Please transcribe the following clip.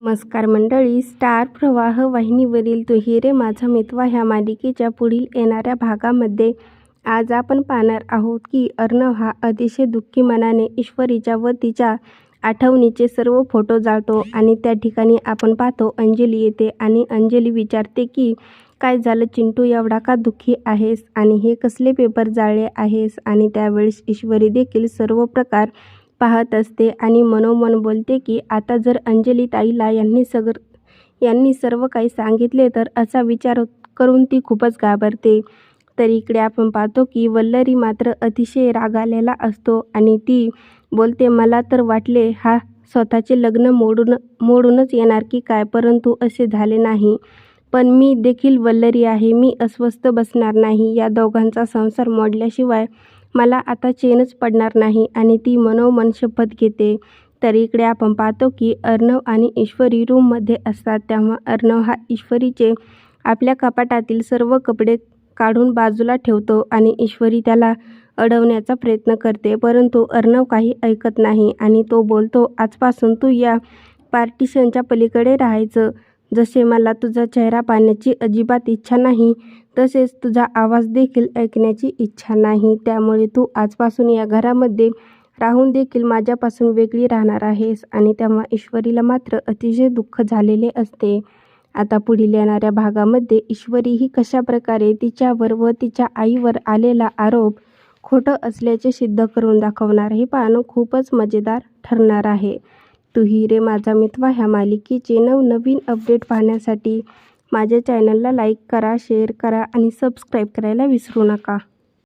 नमस्कार मंडळी, स्टार प्रवाह वाहिनीवरील तू ही रे माझा मितवा ह्या मालिकेच्या पुढील येणाऱ्या भागामध्ये आज आपण पाहणार आहोत की अर्णव हा अतिशय दुःखी मनाने ईश्वरीच्या व तिच्या आठवणीचे सर्व फोटो जाळतो आणि त्या ठिकाणी आपण पाहतो अंजली येते आणि अंजली विचारते की काय झालं चिंटू, एवढा का दुःखी आहेस आणि हे कसले पेपर जाळले आहेस. आणि त्यावेळेस ईश्वरी देखील सर्व प्रकार पाहत असते आणि मनोमन बोलते की आता जर अंजली ताईला यांनी सर्व काही सांगितले तर असा विचार करून ती खूपच घाबरते. तर इकडे आपण पाहतो की वल्लरी मात्र अतिशय राग आलेला असतो आणि ती बोलते, मला तर वाटले हा स्वतःचे लग्न मोडूनच येणार की काय, परंतु असे झाले नाही. पण मी देखील वल्लरी आहे, मी अस्वस्थ बसणार नाही. या दोघांचा संसार मोडल्याशिवाय मला आता चैनच पडणार नाही आणि ती मनोमन शपथ घेते. तर इकडे आपण पाहतो की अर्णव आणि ईश्वरी रूममध्ये असतात. तेव्हा अर्णव हा ईश्वरीचे आपल्या कपाटातील सर्व कपडे काढून बाजूला ठेवतो आणि ईश्वरी त्याला अडवण्याचा प्रयत्न करते, परंतु अर्णव काही ऐकत नाही आणि तो बोलतो, आजपासून तू या पार्टिशनच्या पलीकडे राहायचं. जसे मला तुझा चेहरा पाहण्याची अजिबात इच्छा नाही, तसेच तुझा आवाज देखील ऐकण्याची इच्छा नाही. त्यामुळे तू आजपासून या घरामध्ये राहून देखील माझ्यापासून वेगळी राहणार आहेस. आणि तेव्हा ईश्वरीला मात्र अतिशय दुःख झालेले असते. आता पुढील येणाऱ्या भागामध्ये ईश्वरी ही कशाप्रकारे तिच्यावर व तिच्या आईवर आलेला आरोप खोटं असल्याचे सिद्ध करून दाखवणार हे पाहणं खूपच मजेदार ठरणार आहे. तू ही रे माझा मितवा ह्या मालिकेचे नवनवीन अपडेट पाहण्यासाठी माझ्या चॅनलला लाईक करा, शेअर करा आणि सबस्क्राईब करायला विसरू नका.